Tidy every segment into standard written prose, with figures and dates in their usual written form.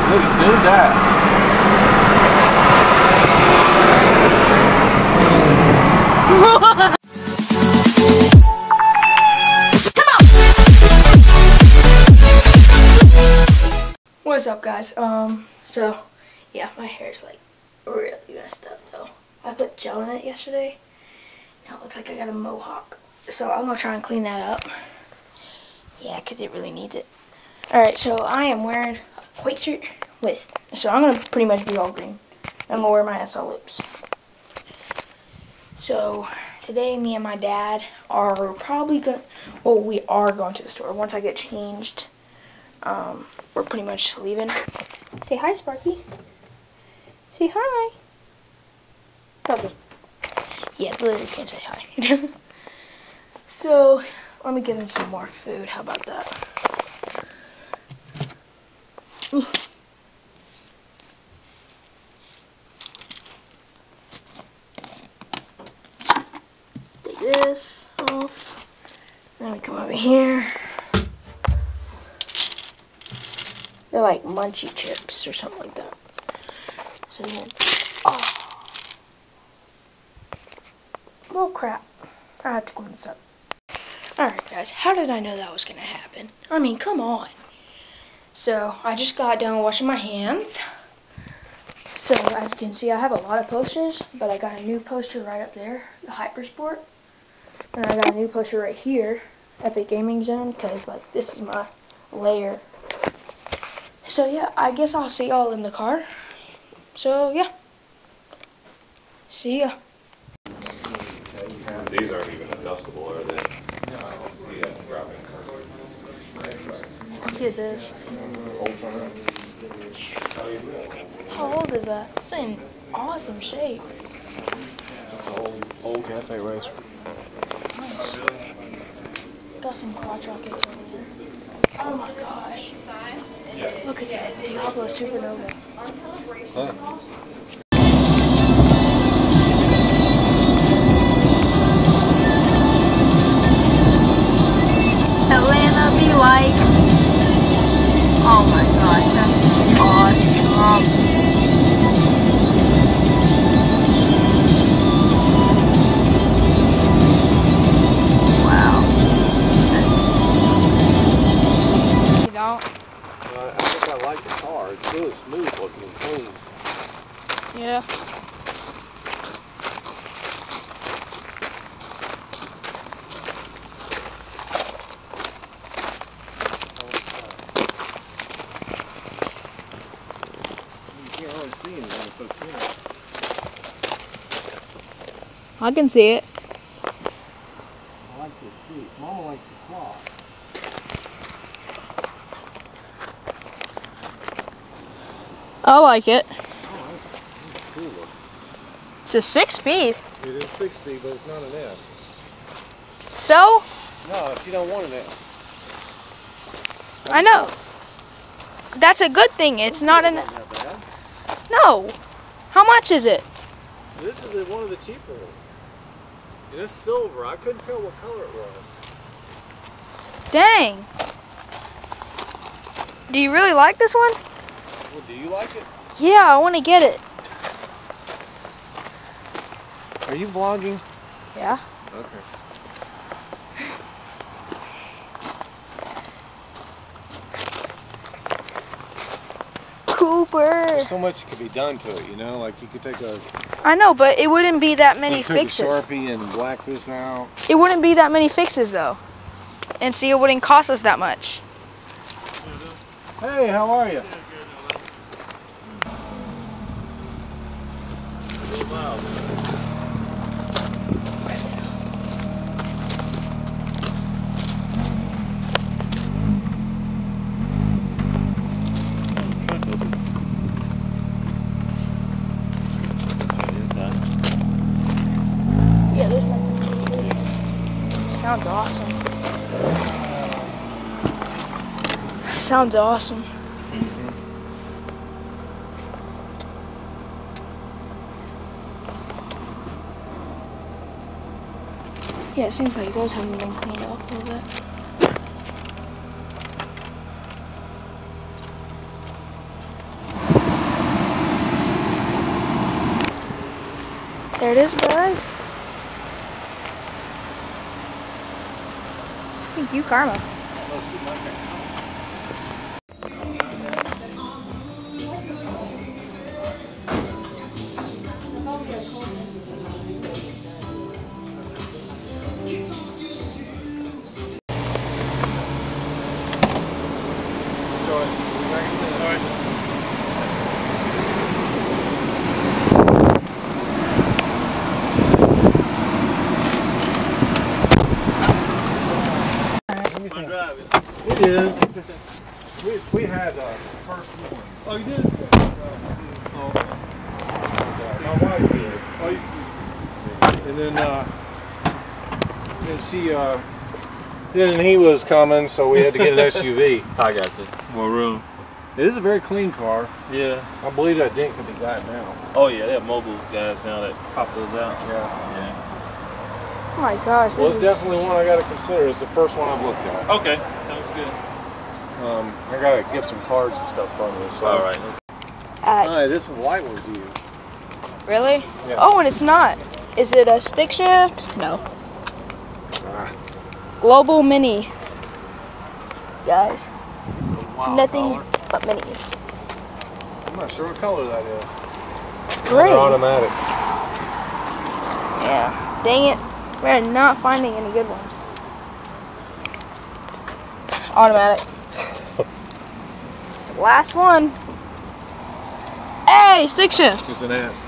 Look, do that. What's up, guys? So yeah, my hair's like really messed up though. I put gel in it yesterday. Now it looks like I got a mohawk. So I'm gonna try and clean that up. Yeah, because it really needs it. Alright, so I am wearing a white shirt with, so I'm gonna pretty much be all green. I'm gonna wear my SL lips. So today me and my dad are probably gonna, well, we are going to the store. Once I get changed, we're pretty much leaving. Say hi, Sparky. Say hi. Okay. Yeah, literally can't say hi. So, let me give him some more food. How about that? Take this off. Then we come over here. They're like munchy chips or something like that. So, oh crap. I have to clean this up. Alright guys, how did I know that was going to happen? I mean, come on. So, I just got done washing my hands. So, as you can see, I have a lot of posters, but I got a new poster right up there, the Hypersport. And I got a new poster right here, Epic Gaming Zone, because like this is my layer. So yeah, I guess I'll see y'all in the car. So yeah. See ya. These aren't even adjustable, are they? Look at this. How old is that? It's in awesome shape. It's an old cafe racer. Nice. Got some crotch rockets over there. Oh my gosh. Look at that. Diablo Supernova. Huh? Atlanta be like, oh my gosh, that's just awesome. Wow. That's insane. You don't? I think I like the car. It's really smooth looking and clean. Yeah. You can't really see anything, it's so clear. I can see it. I like the seat. Mama likes the clock. I like it. Oh, that's cool looking. It's a 6-speed. It is 6-speed, but it's not an F. So? No, you don't want an F. I know. That's a good thing. It's not an... Not that bad. No. How much is it? This is one of the cheaper ones. And it's silver. I couldn't tell what color it was. Dang. Do you really like this one? Well, do you like it? Yeah, I want to get it. Are you vlogging? Yeah. Okay. Cooper. There's so much that could be done to it, you know? Like you could take a... I know, but it wouldn't be that many take fixes. a Sharpie and black this out. It wouldn't be that many fixes, though. And see, it wouldn't cost us that much. Hey, how are you? Yeah, there's nothing. Sounds awesome. Sounds awesome. Yeah, it seems like those haven't been cleaned up a little bit. There it is, guys. Thank you, Karma. It is. We had first one. Oh, you did? My wife did. Oh, you, And then she then he was coming, so we had to get an SUV. I got you. More room. It is a very clean car. Yeah. I believe that dent could be got now. Oh, yeah, they have mobile guys now that pop those out. Yeah. Yeah. Oh my gosh, Well, this it's is definitely one I got to consider. It's the first one I've looked at. Okay. Sounds good. I got to get some cards and stuff from you. So. All right. Hi, this white was you. Really? Yeah. Oh, and it's not. Is it a stick shift? No. Ah, Global Mini. Guys, wow, nothing color. but minis. I'm not sure what color that is. It's great. They're automatic. Yeah. Dang it. We're not finding any good ones. Automatic. Last one. Hey, stick shift. It's an S.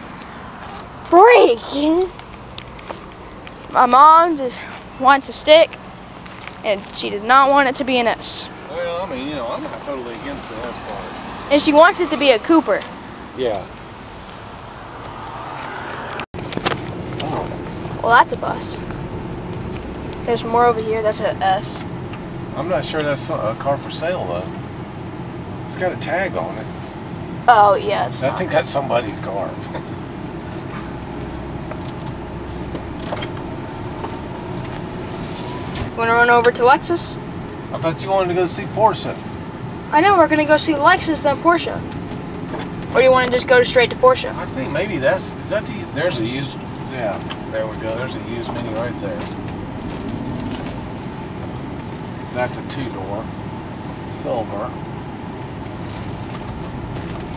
Break. My mom just wants a stick, and she does not want it to be an S. Well, I mean, you know, I'm not totally against the S part. And she wants it to be a Cooper. Yeah. Well, that's a bus. There's more over here. That's a S. I'm not sure that's a car for sale though. It's got a tag on it. Oh, yeah. It's I not. think that's somebody's car. Want to run over to Lexus? I thought you wanted to go see Porsche. I know, we're going to go see Lexus, then Porsche. Or do you want to just go straight to Porsche? I think maybe is that there's a used, yeah, there we go. There's a used Mini right there. That's a 2-door, silver.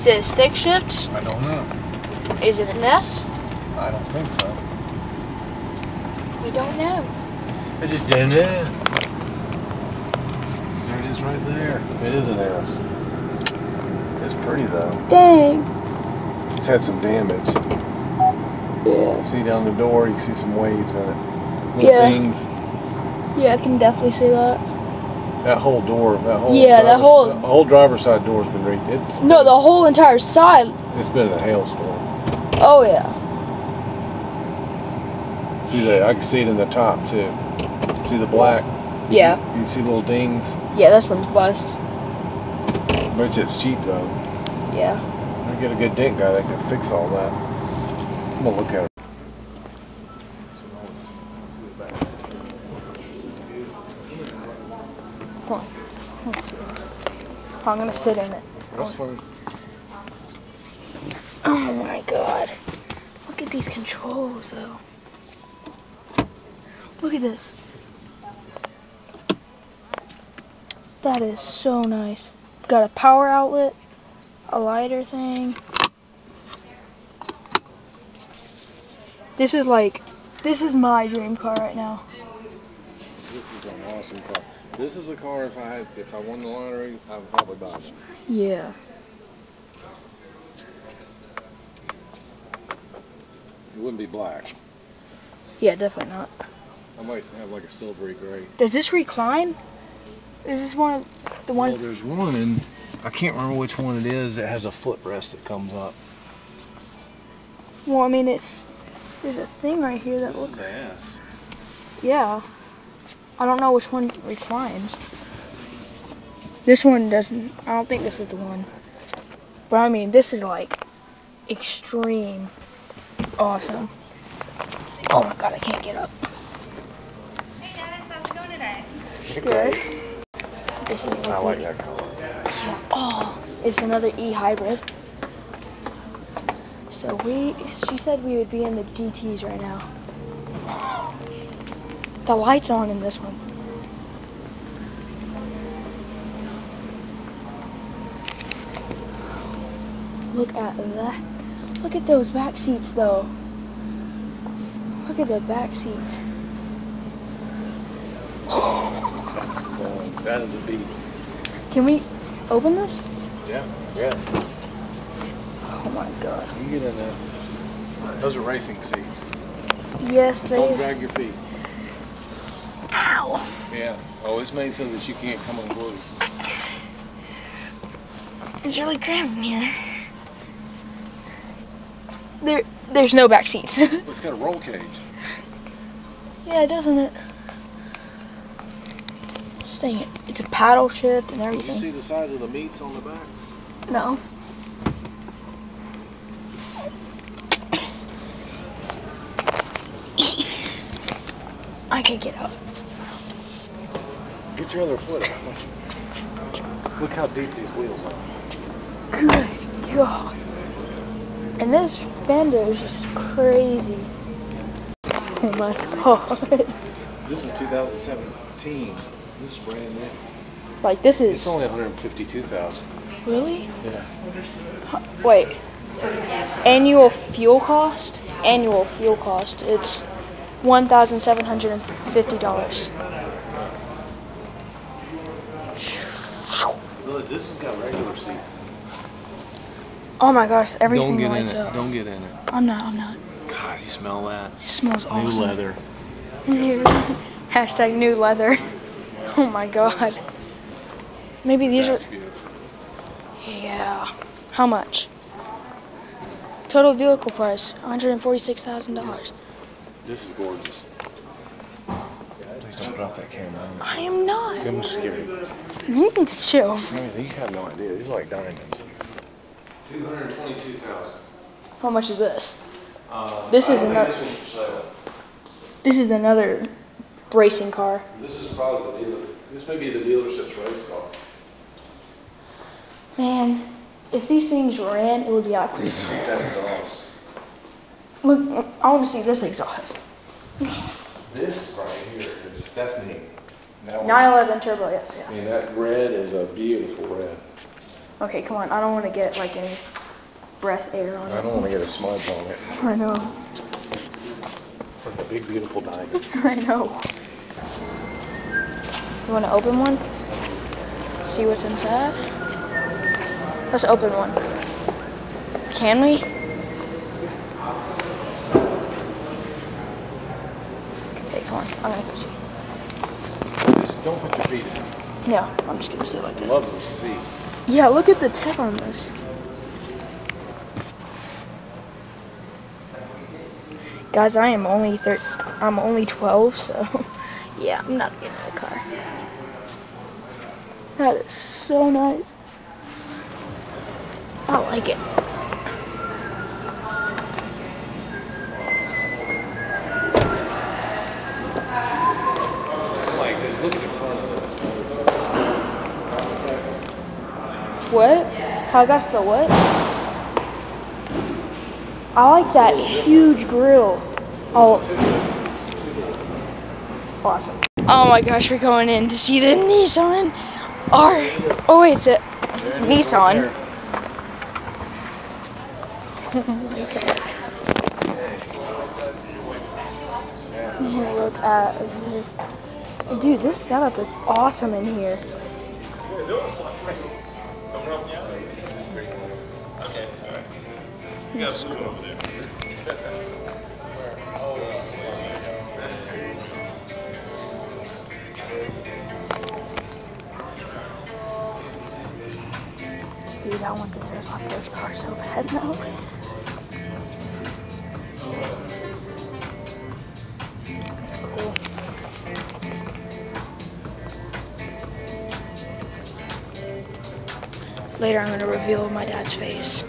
Is it a stick shift? I don't know. Is it an S? I don't think so. We don't know. It's just damn it. There it is right there. It is an S. It's pretty though. Dang. It's had some damage. Yeah. See down the door, you can see some waves in it. Little Yeah. things. Yeah, I can definitely see that. That whole door, Yeah, that whole- the whole driver's side door's been redid. No, the whole entire side. It's been in a hailstorm. Oh, yeah. See that? I can see it in the top too. See the black? Yeah. You see little dings? Yeah, this one's bust. Bet you it's cheap though. Yeah. I get a good dent guy that can fix all that. I'm gonna look at it. Hold on. I'm going to sit in it. That's fine. Oh, my God. Look at these controls, though. Look at this. That is so nice. Got a power outlet, a lighter thing. This is my dream car right now. This is an awesome car. This is a car if I won the lottery, I would probably buy it. Yeah. It wouldn't be black. Yeah, definitely not. I might have like a silvery gray. Does this recline? Is this one of the ones? Well, there's one, and I can't remember which one it is. It has a footrest that comes up. Well, I mean, there's a thing right here that This looks. is the ass. Yeah. I don't know which one reclines. This one doesn't. I don't think this is the one. But I mean, this is like extreme awesome. Oh my God, I can't get up. Hey Dennis, how's it going today? Good. This is I like like that color. oh, it's another E hybrid. So she said we would be in the GTs right now. The light's on in this one. Look at that. Look at those back seats though. Look at the back seats. That is a beast. Can we open this? Yeah. Yes. Oh my god. You get in there. Those are racing seats. Yes, Don't they. drag your feet. Ow. Yeah. Oh, it's made so that you can't come unglued. It's really cramped in here. There's no back seats. It's got a roll cage. Yeah, doesn't it? Dang it. It's a paddle shift and Did you everything. see the size of the meats on the back? No. I can't get up. Get your other foot out. Look how deep these wheels are. Good God. And this fender is just crazy. Oh my God. This is 2017. This is brand new. Like this It's is. only 152,000. Really? Yeah. Wait. Annual fuel cost? Annual fuel cost. It's $1,750. Look, this has got regular seats. Oh my gosh, everything lights up. Don't get in it. I'm not. God, you smell that? It smells awesome. New leather. New. Hashtag new leather. Oh my god. Maybe these That's are. beautiful. Yeah. How much? Total vehicle price $146,000. This is gorgeous. Please don't drop that camera. I am not. I'm scared. You need to chill. I mean, you have no idea. These are like diamonds. 222,000. How much is this? This is another. This one's for sale. This is another racing car. This is probably the dealer. This may be the dealership's race car. Man, if these things ran, it would be ugly. That exhaust. Look, I want to see this exhaust. This right here is, that's me. That one, 911 turbo, yes. I mean, that red is a beautiful red. Okay, come on. I don't want to get like any breath air on it. I don't want to get a smudge on it. I know. Like a big, beautiful diamond. I know. You want to open one? See what's inside? Let's open one. Can we? Okay, come on. I'm gonna push you. Just don't put your feet in. No, I'm just gonna sit like I this. love those seats. Yeah, look at the tech on this. Guys, I'm only 12, so yeah, I'm not getting in a car. That is so nice. I like it. Like, look at the front of this. What? How that's the what? I like that huge grill. Oh, awesome. Oh my gosh, we're going in to see the Nissan oh wait, it's a Nissan. Oh my god. Look at this. Dude, this setup is awesome in here. You guys come over there. Dude, I want this as my first car so bad now. That's cool. Later I'm gonna reveal my dad's face.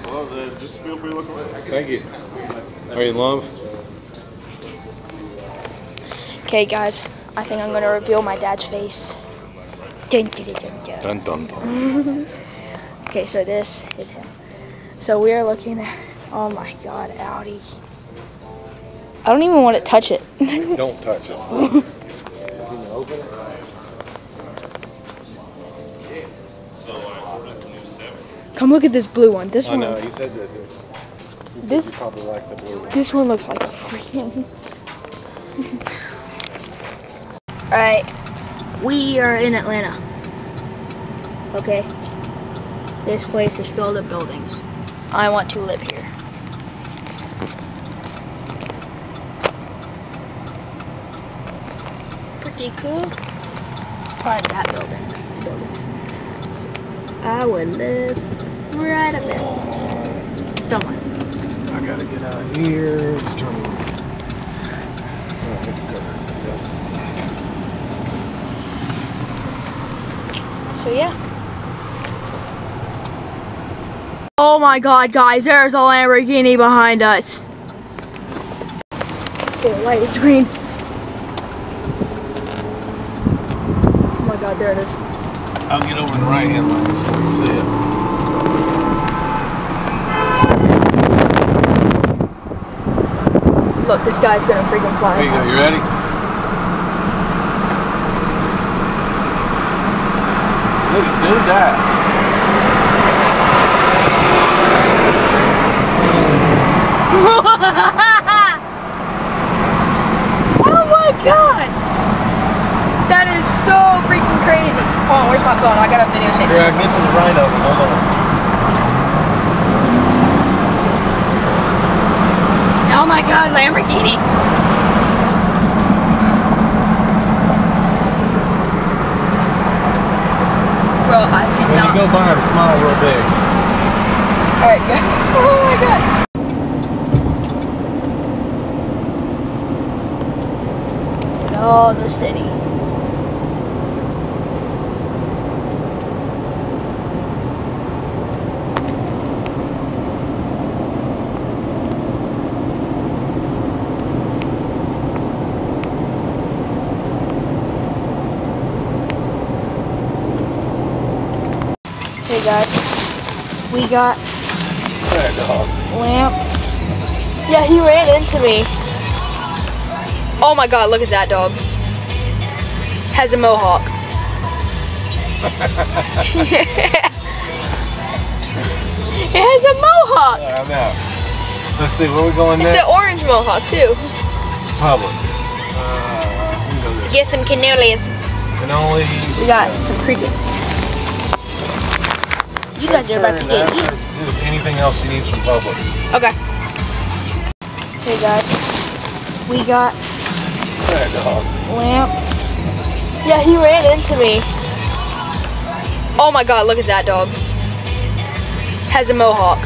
Well, just feel free to look around. Thank you. Are you in love? Okay guys, I think I'm gonna reveal my dad's face. Dun, dun, dun, dun, dun. Dun dun dun. Okay, so this is him. So we are looking at, oh my God, Audi. I don't even want to touch it. Don't touch it. Can you open it? Come look at this blue one. This I one. know, he said that. This You probably like the blue one. This one looks like a freaking. Alright, we are in Atlanta. Okay, this place is filled with buildings. I want to live here. Pretty cool. Part of that building. I would live right up there. Somewhere. I gotta get out here to turn on. So yeah. Oh my God, guys, there's a Lamborghini behind us. Okay, the light is green. Oh my God, there it is. I'll get over in the right hand lane so we can see it. Look, this guy's gonna freaking fly. There you go, you ready? Look, do that. Oh my God! That is so freaking crazy. Hold on, where's my phone? I gotta videotape Here, this. I get to the right of it. Hold on. Oh my God, Lamborghini. Bro, I When cannot. you go by him, smile real big. Alright, guys. Oh my God. Oh, the city. Hey guys, we got That dog. Lamp. Yeah, he ran into me. Oh my God, look at that dog. Has a mohawk. It has a mohawk. I'm out. Let's see, where we going It's next? an orange mohawk too. Publix. We can go this Get some cannolis. Cannolis. We got some crickets. You guys are about to get eaten. Anything else you need from Publix? Okay. Hey guys, we got That dog. Lamp. Yeah, he ran into me. Oh my God, look at that dog. Has a mohawk.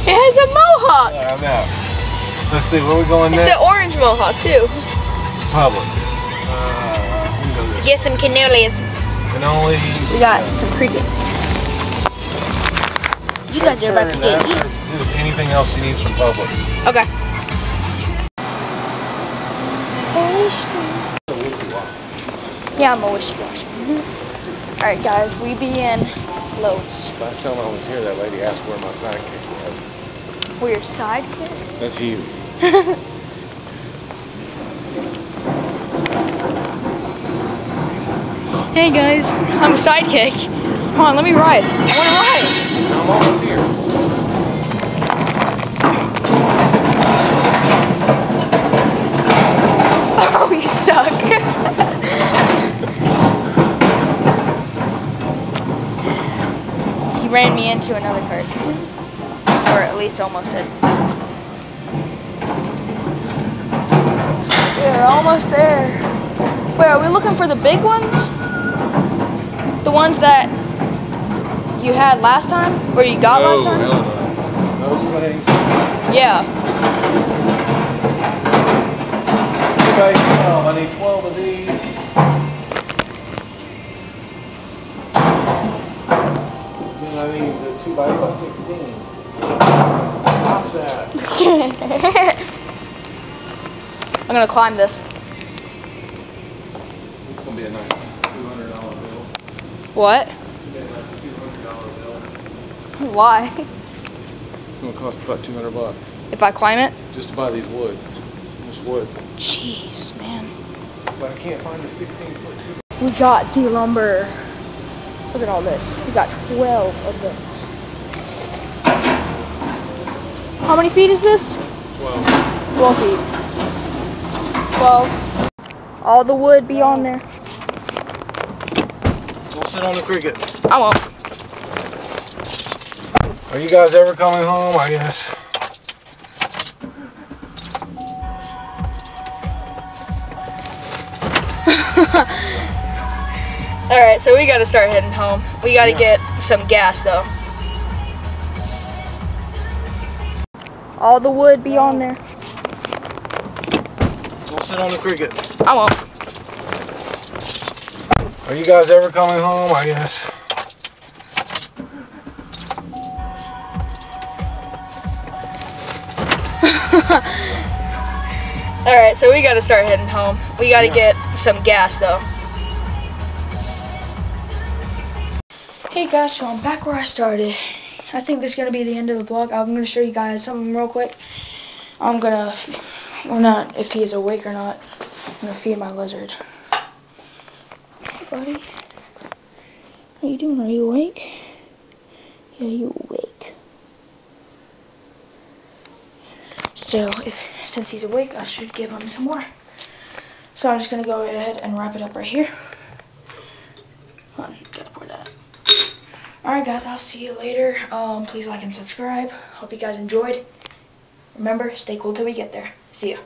It has a mohawk. I'm out. Let's see, where we going It's next? an orange mohawk too. Publix. We can go this Get some cannolis. Cannolis. We got some crickets. You guys are about to get eaten. Anything else you need from Publix? Okay. Yeah, I'm a wishy-washy. Alright guys, we be in Lowe's. Last time I was here, that lady asked where my sidekick was. We're your sidekick? That's you. Hey guys, I'm a sidekick. Come on, let me ride. I want to ride. I'm almost here. Oh, you suck. He ran me into another cart. Or at least almost did. We're almost there. Wait, are we looking for the big ones? The ones that you had last time? Or you got last time? Hell no. Those things. Yeah. Okay, I need 12 of these. Then I need the 2x16. Stop that. I'm gonna climb this. This is gonna be a nice $200 bill. What? Be a nice $200 bill. Why? It's gonna cost about $200 If I climb it? just to buy these wood. This wood. Jeez, man. But I can't find a 16-foot tube. We got the lumber. Look at all this. We got 12 of those. How many feet is this? 12. 12 feet. 12. All the wood be on there. Don't sit on the cricket. I won't. Are you guys ever coming home? I guess. Alright, so we gotta start heading home. We gotta get some gas though. All the wood be on there. Don't sit on the cricket. I won't. Are you guys ever coming home? I guess. Alright, so we gotta start heading home. We gotta get some gas though. Hey guys, so I'm back where I started. I think this is gonna be the end of the vlog. I'm gonna show you guys something real quick. Or not if he's awake or not. I'm gonna feed my lizard. Hey buddy. How you doing? Are you awake? Yeah, you awake. So, since he's awake, I should give him some more. So I'm just going to go ahead and wrap it up right here. Hold on, gotta pour that out. Alright guys, I'll see you later. Please like and subscribe. Hope you guys enjoyed. Remember, stay cool till we get there. See ya.